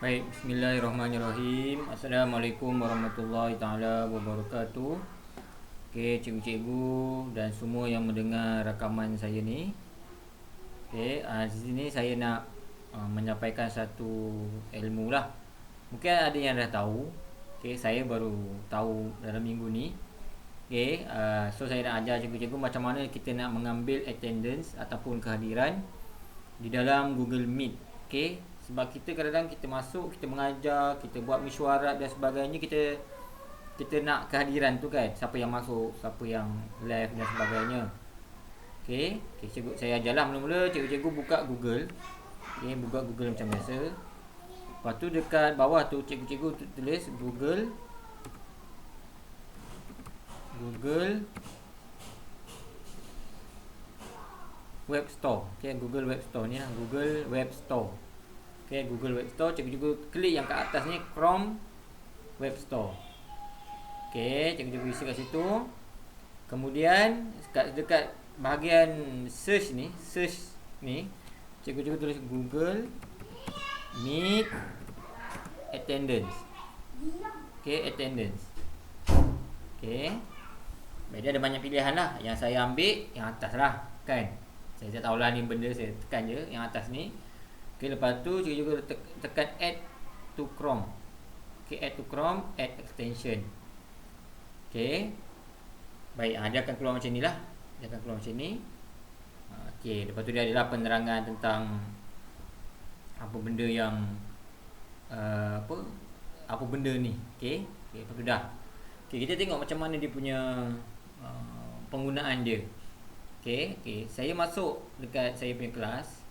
Baik, bismillahirrahmanirrahim. Assalamualaikum warahmatullahi taala wabarakatuh. Okey, cikgu-cikgu dan semua yang mendengar rakaman saya ni. Okey, di sini saya nak menyampaikan satu ilmu lah. Mungkin ada yang dah tahu. Okey, saya baru tahu dalam minggu ni. Okey, so saya nak ajar cikgu-cikgu macam mana kita nak mengambil attendance ataupun kehadiran di dalam Google Meet. Okey, sebab kita kadang-kadang kita masuk, kita mengajar, kita buat mesyuarat dan sebagainya, kita nak kehadiran tu kan, siapa yang masuk, siapa yang live dan sebagainya. Okey, cikgu saya ajarlah mula-mula cikgu-cikgu buka Google. Okey, buka Google macam biasa. Lepas tu dekat bawah tu cikgu-cikgu tulis Google Web Store. Okey, Google Web Store ni lah, Google Web Store. Okey, Google Web Store, cikgu-cikgu klik yang kat atas ni, Chrome Web Store. Okey, cikgu-cikgu isi kat situ. Kemudian dekat bahagian search ni, cikgu-cikgu tulis Google Meet Attendance. Okey, attendance. Okey. Baik, dia ada banyak pilihan lah. Yang saya ambil yang atas lah, kan. Saya tak tahulah ni benda, saya tekan je yang atas ni. Okey, lepas tu cikgu-cikgu tekan add to Chrome. Okey, add to Chrome, add extension. Okey. Baik, dia akan keluar macam ni lah. Dia akan keluar macam ni. Okey, lepas tu dia adalah penerangan tentang apa benda yang apa benda ni. Okey. Okey, lepas tu dah. Okey, kita tengok macam mana dia punya penggunaan dia. Okey, saya masuk dekat saya punya kelas.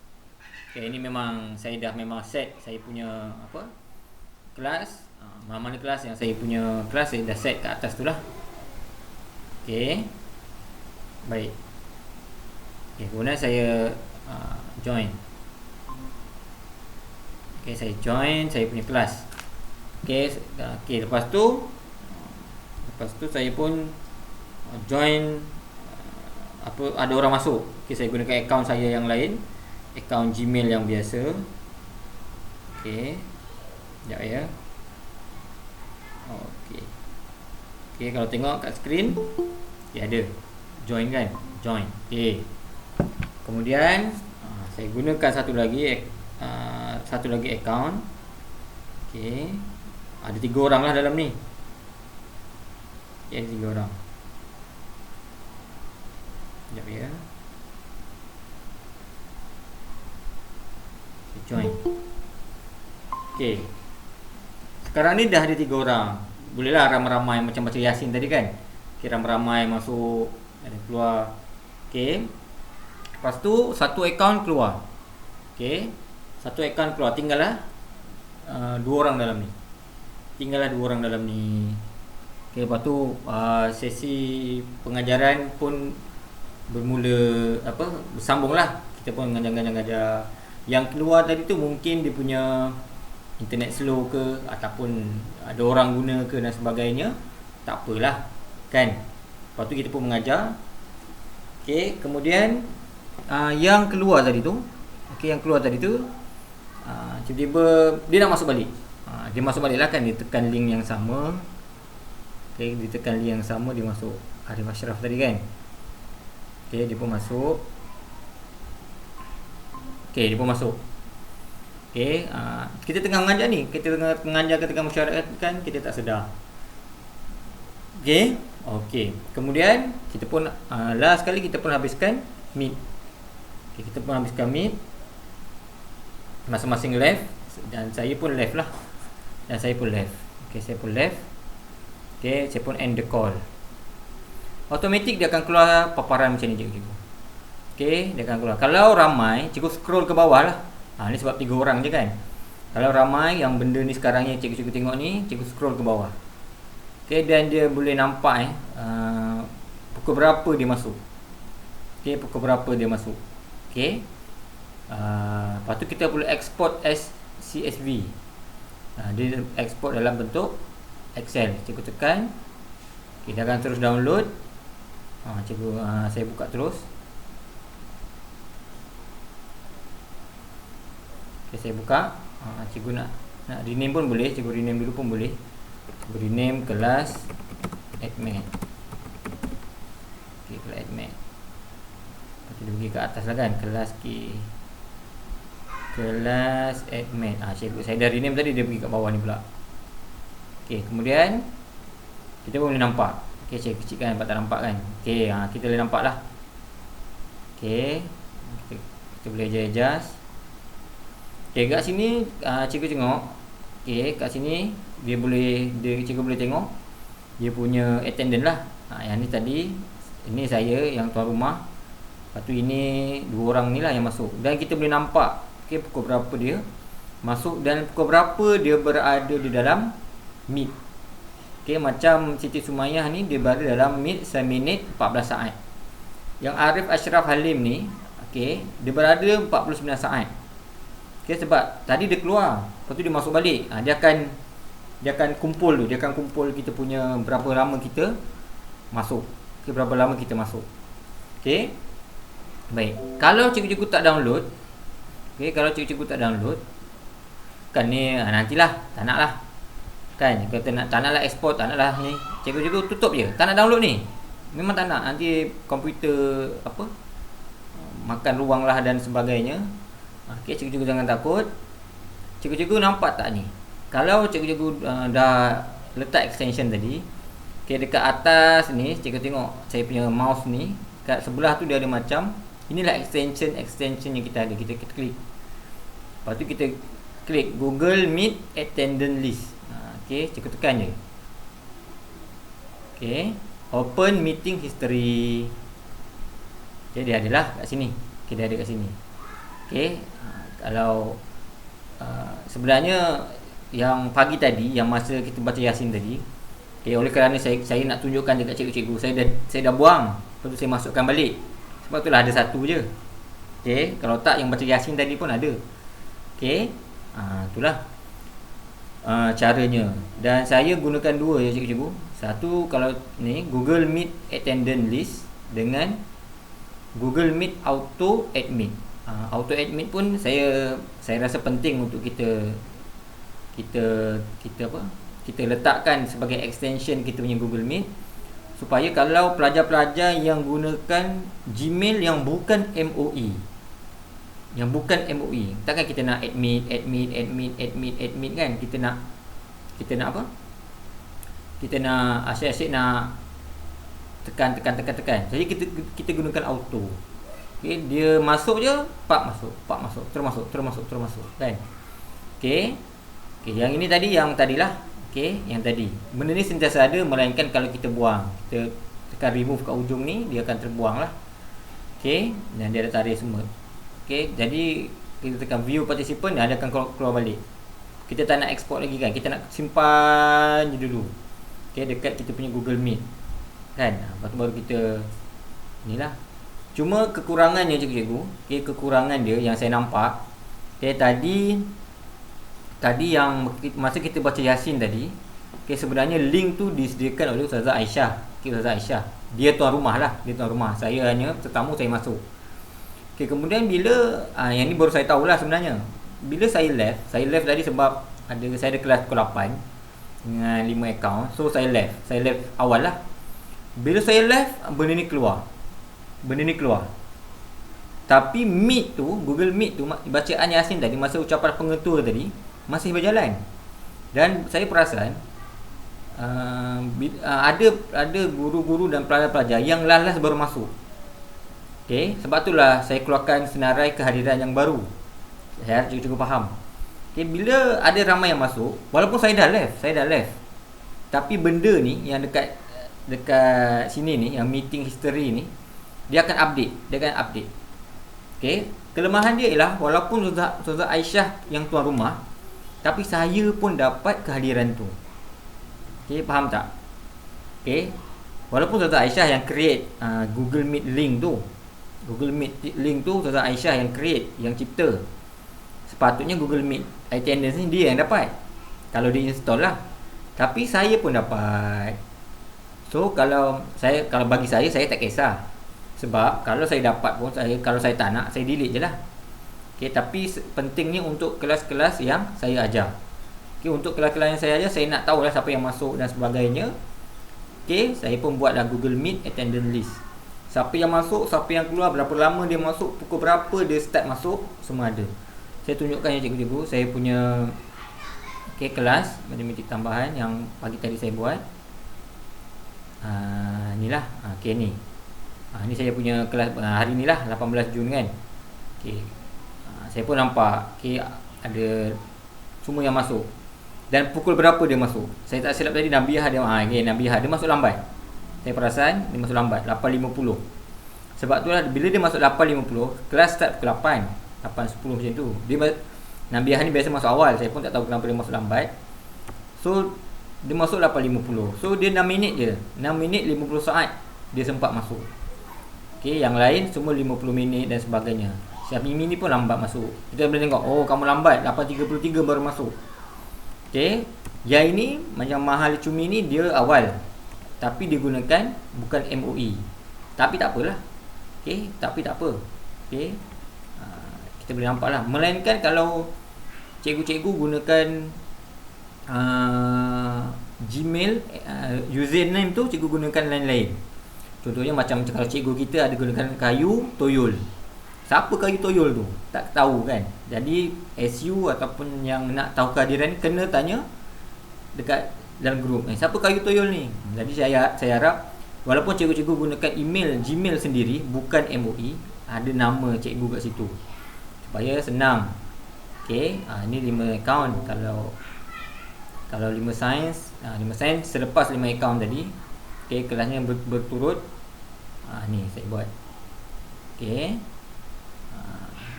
Okey, ini memang saya dah set saya punya kelas. Mana kelas yang saya punya kelas saya dah set kat atas tu lah. Okey. Baik. Okey, kemudian saya join. Okey, saya join saya punya kelas. Okey, lepas tu saya pun join ada orang masuk. Okey, saya gunakan akaun saya yang lain, akaun Gmail yang biasa. Okey. Sekejap ya. Okey, kalau tengok kat skrin, ada join kan? Join. Okey. Kemudian saya gunakan satu lagi akaun. Okey. Ada 3 orang lah dalam ni. Okey, ada 3 orang. Sekejap ya. Join. Okey. Sekarang ni dah ada 3 orang. Bolehlah ramai-ramai macam baca Yasin tadi kan. Okey, ramai-ramai masuk, ada keluar. Okey. Lepas tu satu akaun keluar. Okey. Satu akaun keluar, tinggallah 2 orang dalam ni. Okey, lepas tu sesi pengajaran pun bermula bersambunglah. Kita pun mengajar. Yang keluar tadi tu mungkin dia punya internet slow ke, ataupun ada orang guna ke dan sebagainya. Tak apalah, kan. Lepas tu kita pun mengajar. Okey, kemudian yang keluar tadi tu, tiba-tiba dia nak masuk balik. Dia masuk balik lah kan, dia tekan link yang sama. Okey, dia tekan link yang sama, dia masuk Arif Ashraf tadi kan. Okey, dia pun masuk. Okey, kita tengah mengajar ni. Kita tengah mengajar, kita tengah mesyuarat kan, kita tak sedar. Okey. Kemudian kita pun last sekali kita pun habiskan Meet. Okey, kita pun habiskan Meet. Masing-masing left dan saya pun left lah. Okey, saya pun left. Okey, saya pun end the call. Automatik dia akan keluar paparan macam ni cikgu. Okey, dia akan keluar. Kalau ramai, cikgu scroll ke bawah lah. Ni sebab 3 orang je kan. Kalau ramai yang benda ni sekarang yang cikgu tengok ni, cikgu scroll ke bawah. Okey, dan dia boleh nampak pukul berapa dia masuk. Okey. Lepas tu kita boleh export as CSV. Dia export dalam bentuk Excel. Cikgu tekan. Okey, dia akan terus download. Saya buka terus. Okey, saya buka. Cikgu nak Nak rename pun boleh, cikgu rename dulu pun boleh. Cikgu rename kelas admin. Okey, kelas admin. Lepas tu dia pergi ke atas lah kan, kelas kelas admin. Cikgu saya dah rename tadi, dia pergi kat bawah ni pula. Okey, kemudian kita pun boleh nampak. Okey, saya kecilkan nampak tak nampak kan. Okey, kita boleh nampak lah. Okey, kita boleh adjust. Okey, kat sini cikgu tengok. Okey, kat sini cikgu boleh tengok dia punya attendant lah. Yang ni tadi, ini saya yang tuan rumah. Lepas tu ini dua orang ni lah yang masuk. Dan kita boleh nampak pukul berapa dia masuk dan pukul berapa dia berada di dalam Meet. Macam Siti Sumayyah ni, dia berada dalam Meet 9 minit 14 saat. Yang Arif Ashraf Halim ni, dia berada 49 saat. Sebab tadi dia keluar, lepas tu dia masuk balik. Dia akan kumpul tu. Dia akan kumpul kita punya berapa lama kita masuk. Berapa lama kita masuk. Baik. Kalau cikgu-cikgu tak download, kalau cikgu-cikgu tak download, kan ni nantilah, tak nak lah. Kan, kata tak nak lah export, tak nak lah ni. Cikgu-cikgu tutup je, tak nak download ni. Memang tak nak. Nanti komputer makan ruang lah dan sebagainya. Cikgu-cikgu jangan takut. Cikgu-cikgu nampak tak ni? Kalau cikgu-cikgu dah letak extension tadi, dekat atas ni, cikgu tengok saya punya mouse ni, kat sebelah tu dia ada macam, inilah extension yang kita ada. Kita klik. Lepas tu kita klik Google Meet Attendant List. Cikgu tekan je. Open Meeting History. Dia adalah kat sini. Dia ada kat sini. Kalau sebenarnya yang pagi tadi, yang masa kita baca Yasin tadi, oleh kerana saya nak tunjukkan dekat cikgu-cikgu, saya dah buang, lepas tu saya masukkan balik. Sebab itulah ada satu je. Kalau tak, yang baca Yasin tadi pun ada. Itulah caranya. Dan saya gunakan dua ya cikgu-cikgu. Satu kalau ni Google Meet Attendant List dengan Google Meet Auto Admit. Auto Admit pun saya rasa penting untuk kita letakkan sebagai extension kita punya Google Meet, supaya kalau pelajar-pelajar yang gunakan Gmail yang bukan MOE, takkan kita nak admit kan. Kita nak apa? Kita nak asyik-asyik nak tekan. Jadi kita gunakan auto. Dia masuk je, masuk, termasuk kan. Yang ini tadi, yang tadilah. Yang tadi. Benda ni sentiasa ada, melainkan kalau kita buang. Kita tekan remove kat ujung ni, dia akan terbuang lah. Dan dia ada tarik semua. Jadi kita tekan view participant, dia akan keluar balik. Kita tak nak export lagi kan, kita nak simpan je dulu. Dekat kita punya Google Meet kan. Lepas tu baru kita inilah. Cuma kekurangannya cikgu-cikgu, kekurangan dia yang saya nampak, tadi yang masa kita baca Yasin tadi, sebenarnya link tu disediakan oleh Ustazah Aisyah. Ustazah Aisyah, dia tuan rumah lah, saya hanya tetamu, saya masuk. Kemudian bila yang ni baru saya tahulah sebenarnya. Bila saya left tadi sebab saya ada kelas pukul 8 dengan 5 account. So saya left awal lah. Bila saya left, benda ni keluar. Tapi Meet tu, Google Meet tu, bacaan Yasin tadi, masa ucapan pengetua tadi masih berjalan. Dan saya perasan ada guru-guru dan pelajar-pelajar yang lalas baru masuk. Sebab itulah saya keluarkan senarai kehadiran yang baru. Saya cukup faham. Bila ada ramai yang masuk, walaupun saya dah left, tapi benda ni yang dekat sini ni, yang meeting history ni, dia akan update. Kelemahan dia ialah walaupun Ustazah Aisyah yang tuan rumah, tapi saya pun dapat kehadiran tu. Faham tak? Walaupun Ustazah Aisyah yang create Google Meet link tu, Ustazah Aisyah yang create, yang cipta. Sepatutnya Google Meet attendance ni dia yang dapat, kalau dia install lah. Tapi saya pun dapat. So kalau bagi saya tak kisah. Sebab kalau saya dapat pun, kalau saya tak nak, saya delete je lah. Tapi pentingnya untuk kelas-kelas yang saya ajar. Okey, untuk kelas-kelas yang saya ajar, saya nak tahu lah siapa yang masuk dan sebagainya. Okey, saya pun buatlah Google Meet attendance list. Siapa yang masuk, siapa yang keluar, berapa lama dia masuk, pukul berapa dia start masuk, semua ada. Saya tunjukkan ya cikgu-cikgu, saya punya kelas matematik tambahan yang pagi tadi saya buat. Inilah, ni. Ni saya punya kelas hari ni lah, 18 Jun kan. Saya pun nampak ada semua yang masuk. Dan pukul berapa dia masuk. Saya tak silap tadi Nabiah dia Nabiah dia masuk lambat. Saya perasan dia masuk lambat 8.50. Sebab tu lah bila dia masuk 8.50, kelas start pukul 8, 8.10 macam tu. Nabiah ni biasa masuk awal. Saya pun tak tahu kenapa dia masuk lambat. So dia masuk 8.50. So dia 6 minit je. 6 minit 50 saat dia sempat masuk. Yang lain semua 50 minit dan sebagainya. Siap Mimi ni pun lambat masuk. Kita boleh tengok, oh kamu lambat 8.33 baru masuk. Yang ini macam Mahal Cumi ni dia awal, tapi dia gunakan bukan MOE. Tapi tak apalah. Tapi tak apa. Kita boleh nampak lah. Melainkan kalau cikgu-cikgu gunakan Gmail, username tu cikgu gunakan lain-lain. Contohnya macam kalau cikgu kita ada gunakan Kayu Toyol. Siapa Kayu Toyol tu? Tak tahu kan. Jadi SU ataupun yang nak tahu kehadiran ni kena tanya dekat dalam grup. Siapa Kayu Toyol ni? Jadi saya harap walaupun cikgu-cikgu gunakan email Gmail sendiri bukan MOE, ada nama cikgu kat situ supaya senang. Ni 5 akaun. Kalau 5 sains, 5 sains selepas 5 akaun tadi. Kelasnya berturut. Ni saya buat.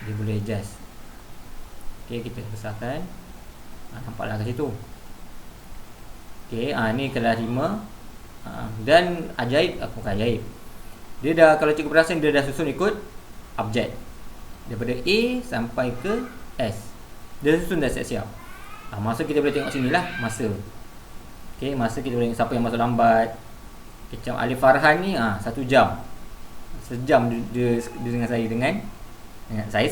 Dia boleh adjust. Kita besarkan. Nampaklah kat situ. Ni kelas 5. Dan ajaib, bukan ajaib. Dia dah, kalau cikgu perasan, dia dah susun ikut abjad. Daripada A sampai ke S. Dia susun dah siap-siap. Masa kita boleh tengok sini lah. Masa kita boleh tengok siapa yang masuk lambat. Macam Alif Farhan ni 1 jam. Sejam dia dengan saya.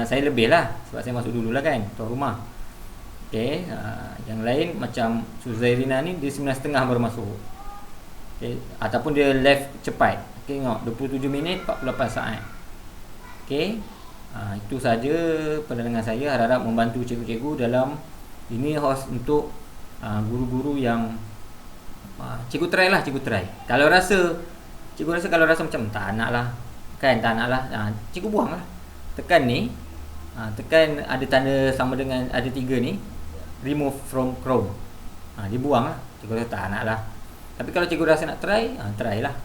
Saya lebih lah sebab saya masuk dulu lah kan, tuan rumah. Yang lain macam Suzairina ni dia 9.30 baru masuk. Ataupun dia left cepat. Tengok 27 minit 48 saat. Itu saja penerangan saya. Harap membantu cikgu-cikgu dalam ini host untuk guru-guru yang cikgu try. Kalau cikgu rasa macam tak nak lah kan, cikgu buang lah. Tekan ni, tekan ada tanda sama dengan ada 3 ni, remove from Chrome. Dia buang lah. Cikgu rasa tak nak lah. Tapi kalau cikgu rasa nak try, try lah.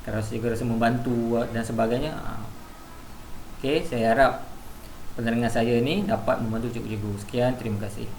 Kalau cikgu rasa membantu dan sebagainya, saya harap penerangan saya ni dapat membantu cikgu-cikgu. Sekian, terima kasih.